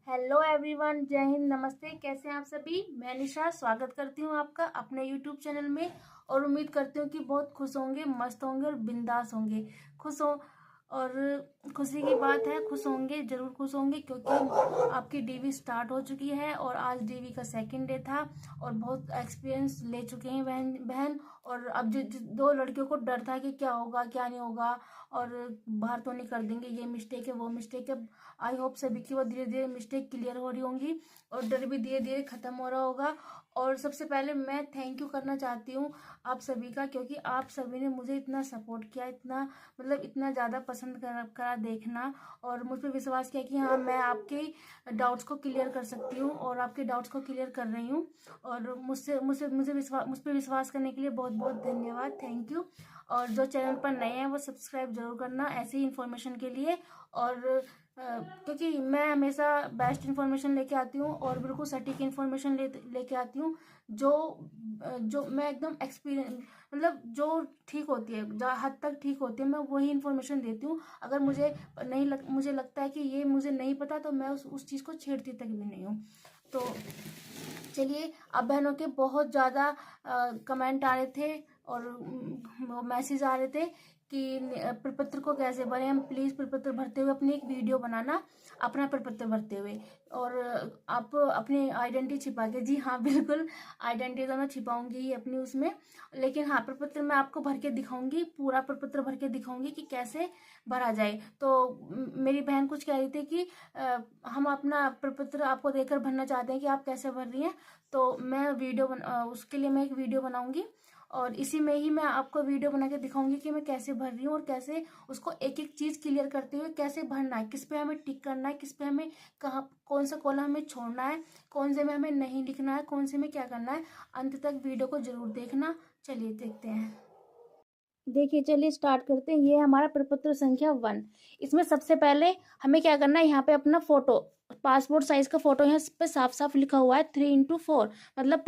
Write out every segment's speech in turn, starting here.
Hello everyone, जय हिंद, नमस्ते। कैसे हैं आप सभी। मैं निशा स्वागत करती हूँ आपका अपने यूट्यूब चैनल में और उम्मीद करती हूँ कि बहुत खुश होंगे, मस्त होंगे और बिंदास होंगे। खुश हो और खुशी की बात है, खुश होंगे, जरूर खुश होंगे क्योंकि आपकी डीवी स्टार्ट हो चुकी है और आज डीवी का सेकंड डे था और बहुत एक्सपीरियंस ले चुके हैं बहन। और अब जो दो लड़कियों को डर था कि क्या होगा क्या नहीं होगा और बाहर तो नहीं कर देंगे, ये मिस्टेक है वो मिस्टेक है। आई होप सभी की वो धीरे धीरे मिस्टेक क्लियर हो रही होंगी और डर भी धीरे धीरे खत्म हो रहा होगा। और सबसे पहले मैं थैंक यू करना चाहती हूँ आप सभी का, क्योंकि आप सभी ने मुझे इतना सपोर्ट किया, इतना मतलब इतना ज़्यादा पसंद करा देखना और मुझ पर विश्वास किया कि हाँ मैं आपके डाउट्स को क्लियर कर सकती हूँ और आपके डाउट्स को क्लियर कर रही हूँ। और मुझ पर विश्वास करने के लिए बहुत बहुत धन्यवाद, थैंक यू। और जो चैनल पर नए हैं वो सब्सक्राइब जरूर करना ऐसी इन्फॉर्मेशन के लिए। और क्योंकि मैं हमेशा बेस्ट इन्फॉर्मेशन लेके आती हूँ और बिल्कुल सटीक इन्फॉर्मेशन लेके आती हूँ जो जो मैं एकदम एक्सपीरियंस मतलब जो ठीक होती है, जो हद तक ठीक होती है, मैं वही इन्फॉर्मेशन देती हूँ। अगर मुझे लगता है कि ये मुझे नहीं पता तो मैं उस चीज़ को छेड़ती तक भी नहीं हूँ। तो चलिए, अब बहनों के बहुत ज़्यादा कमेंट आ रहे थे और मैसेज आ रहे थे कि प्रपत्र को कैसे भरें हम। प्लीज़ प्रपत्र भरते हुए अपनी एक वीडियो बनाना, अपना प्रपत्र भरते हुए, और आप अपनी आइडेंटिटी छिपा के। जी हाँ, बिल्कुल, आइडेंटिटी तो मैं छिपाऊंगी ही अपनी उसमें, लेकिन हाँ प्रपत्र मैं आपको भर के दिखाऊंगी, पूरा प्रपत्र भर के दिखाऊंगी कि कैसे भरा जाए। तो मेरी बहन कुछ कह रही थी कि हम अपना प्रपत्र आपको देकर भरना चाहते हैं कि आप कैसे भर रही हैं। तो मैं उसके लिए मैं एक वीडियो बनाऊंगी और इसी में ही मैं आपको वीडियो बना के दिखाऊंगी कि मैं कैसे भर रही हूँ और कैसे उसको एक एक चीज क्लियर करते हुए कैसे भरना है, किस पे हमें टिक करना है, किस पे हमें कहाँ कौन सा कॉलम हमें छोड़ना है, कौन से में हमें नहीं लिखना है, कौन से में क्या करना है। अंत तक वीडियो को जरूर देखना। चलिए देखते हैं। देखिए, चलिए स्टार्ट करते हैं। ये हमारा प्रपत्र संख्या 1। इसमें सबसे पहले हमें क्या करना है, यहाँ पे अपना फोटो, पासपोर्ट साइज का फोटो यहाँ पे साफ साफ लिखा हुआ है 3x4, मतलब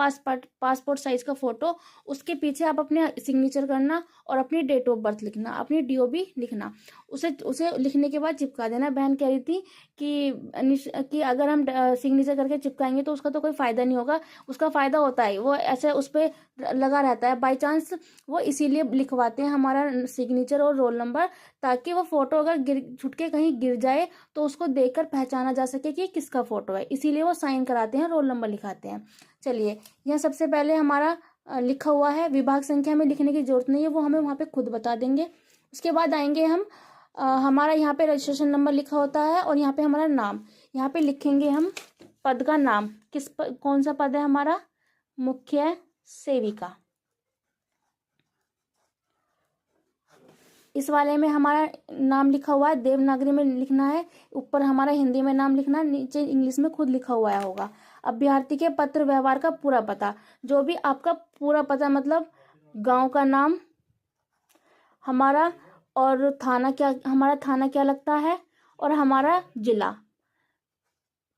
पासपोर्ट साइज का फोटो। उसके पीछे आप अपने सिग्नेचर करना और अपनी डेट ऑफ बर्थ लिखना, अपनी डीओबी लिखना। उसे लिखने के बाद चिपका देना। बहन कह रही थी कि अगर हम सिग्नेचर करके चिपकाएंगे तो उसका तो कोई फायदा नहीं होगा। उसका फायदा होता है, वो ऐसे उस पर लगा रहता है बाई चांस, वो इसीलिए लिखवाते हैं हमारा सिग्नेचर और रोल नंबर, ताकि वो फोटो अगर छुट के कहीं गिर जाए तो उसको देखकर पहचाना जा सके कि किसका फोटो है, इसीलिए वो साइन कराते हैं, रोल नंबर लिखाते हैं। चलिए, यहाँ सबसे पहले हमारा लिखा हुआ है। विभाग संख्या में लिखने की जरूरत नहीं है, वो हमें वहाँ पे खुद बता देंगे। उसके बाद आएंगे हम, हमारा यहाँ पे रजिस्ट्रेशन नंबर लिखा होता है और यहाँ पे हमारा नाम, यहाँ पे लिखेंगे हम पद का नाम। कौन सा पद है हमारा, मुख्य सेविका। इस वाले में हमारा नाम लिखा हुआ है, देवनागरी में लिखना है, ऊपर हमारा हिंदी में नाम लिखना है, नीचे इंग्लिश में खुद लिखा हुआ होगा। अभ्यर्थी के पत्र व्यवहार का पूरा पता, जो भी आपका पूरा पता, मतलब गांव का नाम हमारा, और थाना क्या, हमारा थाना क्या लगता है, और हमारा जिला,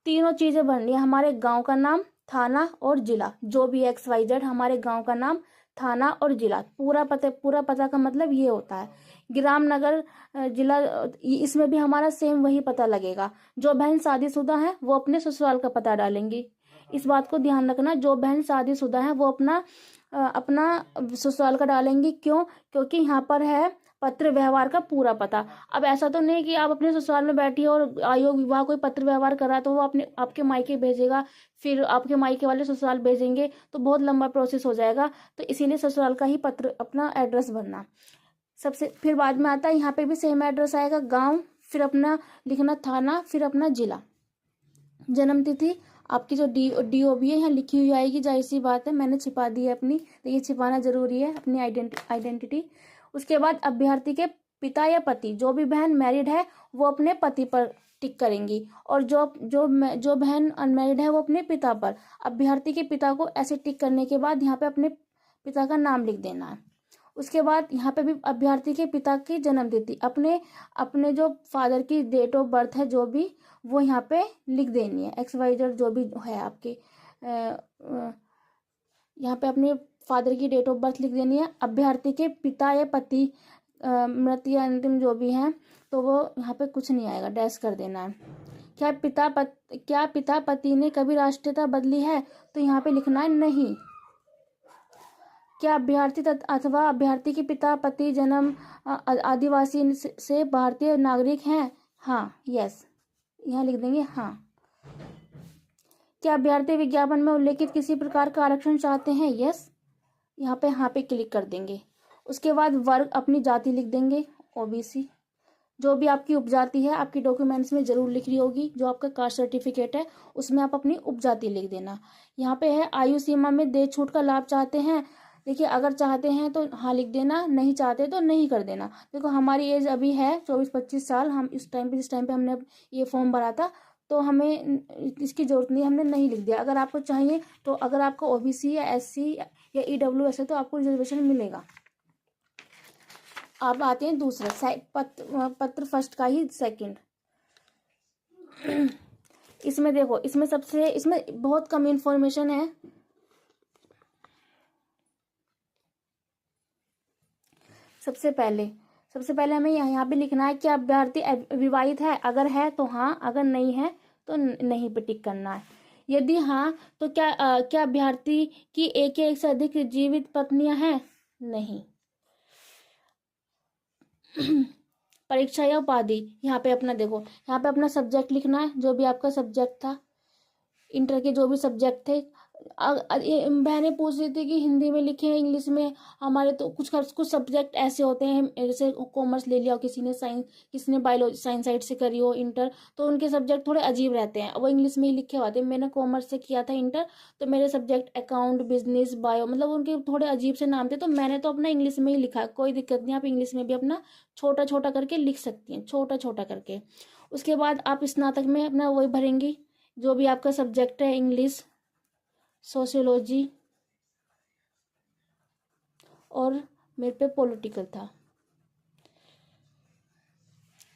तीनों चीजें भरनी है। हमारे गांव का नाम, थाना और जिला, जो भी XYZ, हमारे गांव का नाम, थाना और जिला, पूरा पता का मतलब ये होता है। ग्राम, नगर, जिला, इसमें भी हमारा सेम वही पता लगेगा। जो बहन शादीशुदा है वो अपने ससुराल का पता डालेंगी, इस बात को ध्यान रखना। जो बहन शादीशुदा है वो अपना ससुराल का डालेंगी। क्यों? क्योंकि यहाँ पर है पत्र व्यवहार का पूरा पता। अब ऐसा तो नहीं कि आप अपने ससुराल में बैठी हो और आयोग विभाग कोई पत्र व्यवहार कर रहा है तो वो आपके मायके भेजेगा, फिर आपके मायके वाले ससुराल भेजेंगे, तो बहुत लंबा प्रोसेस हो जाएगा। तो इसीलिए ससुराल का ही पत्र, अपना एड्रेस भरना सबसे। फिर बाद में आता है, यहाँ पे भी सेम एड्रेस आएगा, गांव, फिर अपना लिखना थाना, फिर अपना जिला। जन्म तिथि आपकी जो डीओबी है यहाँ लिखी हुई आएगी, जाहिर सी बात है, मैंने छिपा दी है अपनी, तो ये छिपाना जरूरी है अपनी आइडेंटिटी। उसके बाद अभ्यर्थी के पिता या पति, जो भी बहन मैरिड है वो अपने पति पर टिक करेंगी, और जो बहन अनमैरिड है वो अपने पिता पर। अभ्यर्थी के पिता को ऐसे टिक करने के बाद यहाँ पे अपने पिता का नाम लिख देना है। उसके बाद यहाँ पे भी अभ्यर्थी के पिता की जन्म तिथि, अपने जो फादर की डेट ऑफ बर्थ है जो भी, वो यहाँ पे लिख देनी है। XYZ जो भी है आपके, यहाँ पे अपने फादर की डेट ऑफ बर्थ लिख देनी है। अभ्यर्थी के पिता या पति मृत या अंतिम जो भी हैं, तो वो यहाँ पे कुछ नहीं आएगा, डैश कर देना है। क्या पिता पति ने कभी राष्ट्रीयता बदली है? तो यहाँ पे लिखना है नहीं। क्या अभ्यर्थी अथवा अभ्यर्थी के पिता पति जन्म आदिवासी से भारतीय नागरिक हैं? हाँ, यस, यहाँ लिख देंगे हाँ। क्या अभ्यर्थी विज्ञापन में उल्लेखित किसी प्रकार का आरक्षण चाहते हैं? यस, यहाँ पे हाँ पे क्लिक कर देंगे। उसके बाद वर्ग, अपनी जाति लिख देंगे, ओबीसी। जो भी आपकी उपजाति है आपकी डॉक्यूमेंट्स में जरूर लिख रही होगी, जो आपका कास्ट सर्टिफिकेट है उसमें आप अपनी उपजाति लिख देना। यहाँ पे है आयु सीमा में दे छूट का लाभ चाहते हैं। देखिए, अगर चाहते हैं तो हाँ लिख देना, नहीं चाहते तो नहीं कर देना। देखो, हमारी एज अभी है 24-25 साल। हम इस टाइम पे, जिस टाइम पे हमने ये फॉर्म भरा था, तो हमें इसकी जरूरत नहीं, हमने नहीं लिख दिया। अगर आपको चाहिए तो, अगर आपको ओबीसी या एससी या ईडब्ल्यूएस है तो आपको रिजर्वेशन मिलेगा। अब आते हैं दूसरा पत्र फर्स्ट का ही सेकंड। इसमें देखो, इसमें बहुत कम इंफॉर्मेशन है। सबसे पहले हमें यहाँ पे लिखना है कि अभ्यर्थी विवाहित है। अगर है तो हाँ, अगर नहीं है तो नहीं पे टिक करना है। यदि हाँ तो क्या अभ्यर्थी की एक या एक से अधिक जीवित पत्नियां हैं? नहीं। परीक्षा या उपाधि, यहाँ पे अपना देखो, यहाँ पे अपना सब्जेक्ट लिखना है, जो भी आपका सब्जेक्ट था, इंटर के जो भी सब्जेक्ट थे। बहनें पूछ रही थी कि हिंदी में लिखे, इंग्लिश में। हमारे तो कुछ सब्जेक्ट ऐसे होते हैं, जैसे कॉमर्स ले लिया हो किसी ने, साइंस, किसी ने बायोलॉजी साइंस साइड से करी हो इंटर, तो उनके सब्जेक्ट थोड़े अजीब रहते हैं, वो इंग्लिश में ही लिखे होते हैं। मैंने कॉमर्स से किया था इंटर, तो मेरे सब्जेक्ट अकाउंट, बिजनेस, बायो, मतलब उनके थोड़े अजीब से नाम थे, तो मैंने तो अपना इंग्लिश में ही लिखा। कोई दिक्कत नहीं, आप इंग्लिश में भी अपना छोटा छोटा करके लिख सकती हैं, छोटा छोटा करके। उसके बाद आप स्नातक में अपना वही भरेंगी, जो भी आपका सब्जेक्ट है, इंग्लिश, सोशियोलॉजी, और मेरे पे पॉलिटिकल था।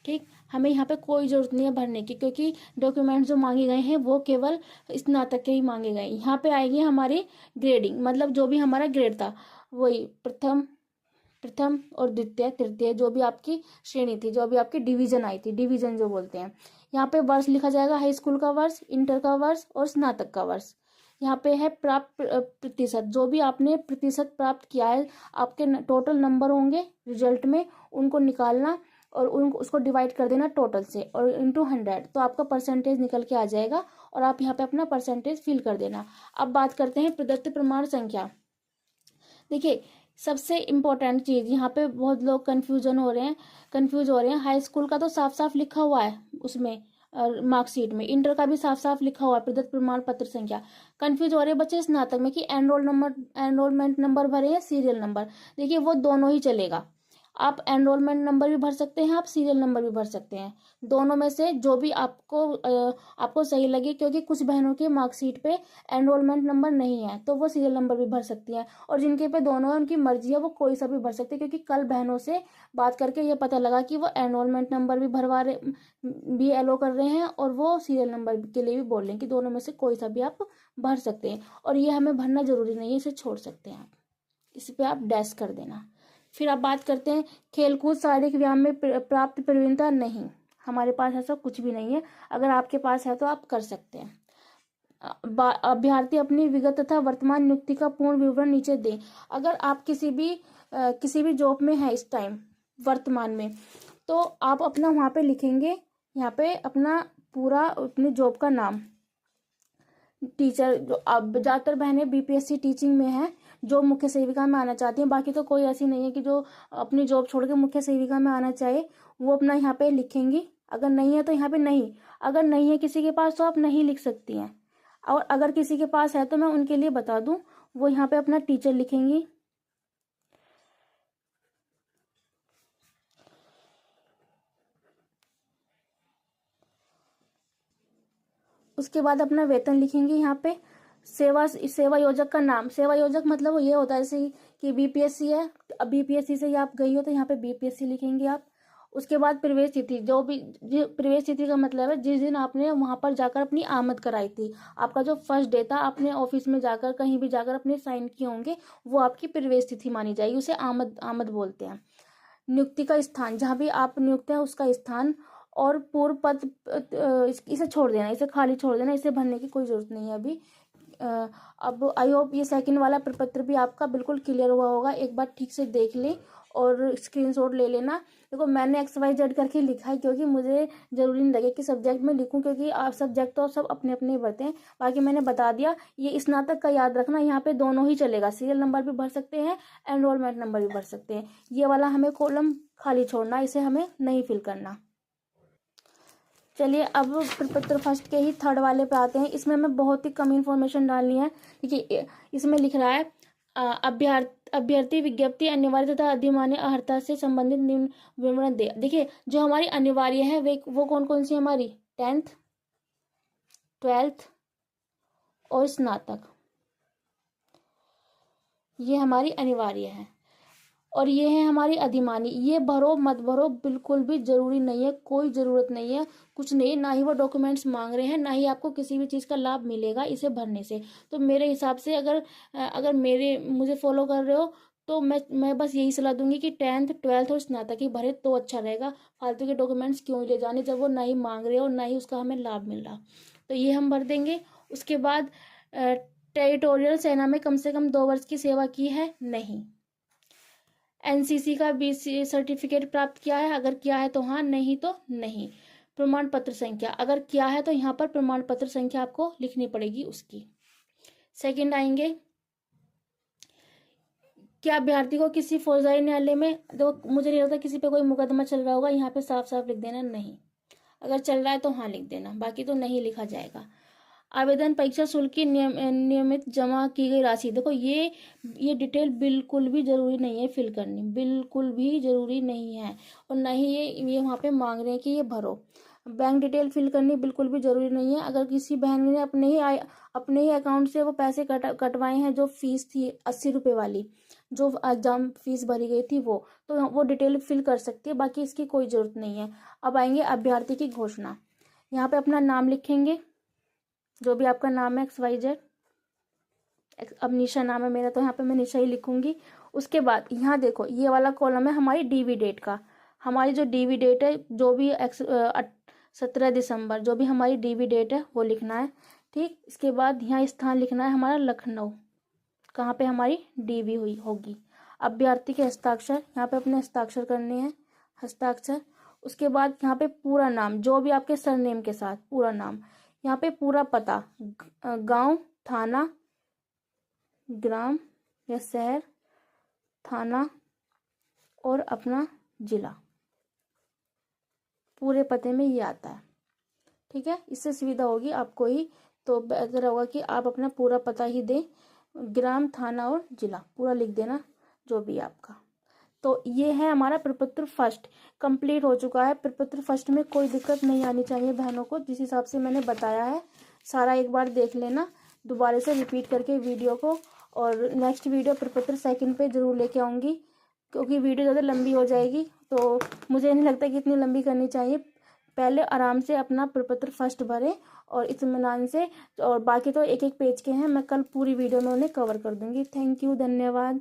ठीक, हमें यहाँ पे कोई जरूरत नहीं है भरने की, क्योंकि डॉक्यूमेंट जो मांगे गए हैं वो केवल स्नातक के ही मांगे गए। यहाँ पे आएगी हमारी ग्रेडिंग, मतलब जो भी हमारा ग्रेड था, वही प्रथम और द्वितीय, तृतीय, जो भी आपकी श्रेणी थी, जो भी आपकी डिवीजन आई थी, डिवीजन जो बोलते हैं। यहाँ पे वर्ष लिखा जाएगा, हाई स्कूल का वर्ष, इंटर का वर्ष और स्नातक का वर्ष। यहाँ पे है प्राप्त प्रतिशत, जो भी आपने प्रतिशत प्राप्त किया है, आपके टोटल नंबर होंगे रिजल्ट में, उनको निकालना और उसको डिवाइड कर देना टोटल से, और इंटू 100, तो आपका परसेंटेज निकल के आ जाएगा, और आप यहाँ पे अपना परसेंटेज फिल कर देना। अब बात करते हैं प्रदत्त प्रमाण संख्या। देखिए, सबसे इम्पोर्टेंट चीज, यहाँ पे बहुत लोग कंफ्यूज हो रहे हैं। हाई स्कूल का तो साफ साफ लिखा हुआ है उसमें, मार्कशीट में। इंटर का भी साफ साफ लिखा हुआ है, प्रदत्त प्रमाण पत्र संख्या। कंफ्यूज हो रहे हैं बच्चे स्नातक में कि एनरोलमेंट नंबर भरे या सीरियल नंबर। देखिए, वो दोनों ही चलेगा। आप एनरोलमेंट नंबर भी भर सकते हैं, आप सीरियल नंबर भी भर सकते हैं। दोनों में से जो भी आपको सही लगे, क्योंकि कुछ बहनों के मार्कशीट पे एनरोलमेंट नंबर नहीं है, तो वो सीरियल नंबर भी भर सकती हैं, और जिनके पे दोनों है उनकी मर्जी है, वो कोई सा भी भर सकते हैं। क्योंकि कल बहनों से बात करके ये पता लगा कि वो एनरोलमेंट नंबर भी एलो कर रहे हैं, और वो सीरियल नंबर के लिए भी बोल रहे हैं कि दोनों में से कोई सा भी आप भर सकते हैं। और ये हमें भरना जरूरी नहीं है, इसे छोड़ सकते हैं आप, इस पे आप डैश कर देना। फिर आप बात करते हैं खेलकूद, शारीरिक व्यायाम में प्राप्त प्रवीणता। नहीं, हमारे पास ऐसा कुछ भी नहीं है। अगर आपके पास है तो आप कर सकते हैं। अभ्यर्थी अपनी विगत तथा वर्तमान नियुक्ति का पूर्ण विवरण नीचे दें। अगर आप किसी भी जॉब में है इस टाइम वर्तमान में, तो आप अपना वहाँ पे लिखेंगे, यहाँ पे अपना पूरा अपनी जॉब का नाम। टीचर, जो अब ज़्यादातर बहनें बीपीएससी टीचिंग में है, जो मुख्य सेविका में आना चाहती हैं। बाकी तो कोई ऐसी नहीं है कि जो अपनी जॉब छोड़ के मुख्य सेविका में आना चाहे, वो अपना यहाँ पे लिखेंगी। अगर नहीं है तो यहाँ पे नहीं, अगर नहीं है किसी के पास तो आप नहीं लिख सकती हैं। और अगर किसी के पास है तो मैं उनके लिए बता दूं, वो यहाँ पे अपना टीचर लिखेंगी। उसके बाद अपना वेतन लिखेंगे यहाँ पे। सेवा योजक का नाम, सेवा योजक मतलब वो ये होता है जैसे कि बीपीएससी है, अब बीपीएससी से आप गई हो तो यहाँ पे बीपीएससी लिखेंगे आप। उसके बाद प्रवेश तिथि, प्रवेश तिथि का मतलब है जिस दिन आपने वहां पर जाकर अपनी आमद कराई थी, आपका जो फर्स्ट डे था, आपने ऑफिस में जाकर कहीं भी जाकर अपने साइन किए होंगे, वो आपकी प्रवेश तिथि मानी जाएगी, उसे आमद बोलते हैं। नियुक्ति का स्थान, जहाँ भी आप नियुक्त हैं उसका स्थान, और पूर्व पद इसे छोड़ देना, इसे खाली छोड़ देना, इसे भरने की कोई ज़रूरत नहीं है अभी। अब आई होप ये सेकंड वाला प्रपत्र भी आपका बिल्कुल क्लियर हुआ होगा। एक बार ठीक से देख लें और स्क्रीनशॉट ले लेना। देखो मैंने XYZ करके लिखा है क्योंकि मुझे ज़रूरी नहीं लगे कि सब्जेक्ट में लिखूं, क्योंकि आप सब्जेक्ट तो सब अपने अपने भरते हैं। बाकी मैंने बता दिया। ये स्नातक का याद रखना, यहाँ पे दोनों ही चलेगा, सीरियल नंबर भी भर सकते हैं, एनरोलमेंट नंबर भी भर सकते हैं। ये वाला हमें कॉलम खाली छोड़ना, इसे हमें नहीं फिल करना। चलिए अब प्रपत्र फर्स्ट के ही थर्ड वाले पे आते हैं। इसमें हमें बहुत ही कम इन्फॉर्मेशन डालनी है। देखिए इसमें लिख रहा है अभ्यर्थी विज्ञप्ति अनिवार्य तथा अधिमान्य अर्हता से संबंधित निम्न विवरण दे। देखिए जो हमारी अनिवार्य है वे वो कौन कौन सी हमारी 10th 12th और स्नातक, ये हमारी अनिवार्य है। और ये है हमारी अधिमानी। ये भरो मत भरो, बिल्कुल भी जरूरी नहीं है, कोई ज़रूरत नहीं है, कुछ नहीं, ना ही वो डॉक्यूमेंट्स मांग रहे हैं, ना ही आपको किसी भी चीज़ का लाभ मिलेगा इसे भरने से। तो मेरे हिसाब से अगर मुझे फॉलो कर रहे हो तो मैं बस यही सलाह दूंगी कि 10th 12th और स्नातक ही भरे तो अच्छा रहेगा। फालतू के डॉक्यूमेंट्स क्यों ले जाने जब वो ना ही मांग रहे हो ना ही उसका हमें लाभ मिल रहा। तो ये हम भर देंगे। उसके बाद टेरिटोरियल सेना में कम से कम 2 वर्ष की सेवा की है, नहीं। NCC का BC सर्टिफिकेट प्राप्त किया है, अगर किया है तो हाँ, नहीं तो नहीं। प्रमाण पत्र संख्या, अगर किया है तो यहाँ पर प्रमाण पत्र संख्या आपको लिखनी पड़ेगी उसकी। सेकंड आएंगे, क्या अभ्यर्थी को किसी फौजदारी न्यायालय में, देखो मुझे नहीं लगता किसी पे कोई मुकदमा चल रहा होगा, यहाँ पे साफ साफ लिख देना नहीं। अगर चल रहा है तो हाँ लिख देना, बाकी तो नहीं लिखा जाएगा। आवेदन परीक्षा शुल्क की नियमित जमा की गई राशि, देखो ये डिटेल बिल्कुल भी जरूरी नहीं है फिल करनी, बिल्कुल भी जरूरी नहीं है। और ना ही ये वहाँ पे मांग रहे हैं कि ये भरो। बैंक डिटेल फिल करनी बिल्कुल भी जरूरी नहीं है। अगर किसी बहन ने अपने ही अकाउंट से वो पैसे कटवाए हैं, जो फीस थी 80 रुपये वाली, जो एग्जाम फीस भरी गई थी, तो वो डिटेल फिल कर सकती है, बाकी इसकी कोई जरूरत नहीं है। अब आएंगे अभ्यर्थी की घोषणा। यहाँ पे अपना नाम लिखेंगे, जो भी आपका नाम है XYZ। अब निशा नाम है मेरा तो यहाँ पे मैं निशा ही लिखूंगी। उसके बाद यहाँ देखो ये वाला कॉलम है हमारी DV डेट का। हमारी जो DV डेट है, जो भी 17 दिसंबर जो भी हमारी DV डेट है वो लिखना है, ठीक। इसके बाद यहाँ स्थान लिखना है हमारा लखनऊ, कहाँ पे हमारी DV हुई होगी। अभ्यर्थी के हस्ताक्षर, यहाँ पे अपने हस्ताक्षर करने हैं, हस्ताक्षर। उसके बाद यहाँ पे पूरा नाम, जो भी आपके सरनेम के साथ पूरा नाम। यहाँ पे पूरा पता, गांव, थाना, ग्राम या शहर, थाना और अपना जिला, पूरे पते में ये आता है, ठीक है। इससे सुविधा होगी आपको ही, तो बेहतर होगा कि आप अपना पूरा पता ही दें, ग्राम, थाना और जिला पूरा लिख देना, जो भी आपका। तो ये है हमारा प्रपत्र फर्स्ट कंप्लीट हो चुका है। प्रपत्र फर्स्ट में कोई दिक्कत नहीं आनी चाहिए बहनों को, जिस हिसाब से मैंने बताया है सारा एक बार देख लेना दोबारा से रिपीट करके वीडियो को। और नेक्स्ट वीडियो प्रपत्र सेकंड पे जरूर लेके आऊँगी, क्योंकि वीडियो ज़्यादा लंबी हो जाएगी, तो मुझे नहीं लगता कि इतनी लंबी करनी चाहिए। पहले आराम से अपना प्रपत्र फर्स्ट भरें और इत्मीनान से, और बाकी तो एक एक पेज के हैं, मैं कल पूरी वीडियो में उन्हें कवर कर दूँगी। थैंक यू, धन्यवाद।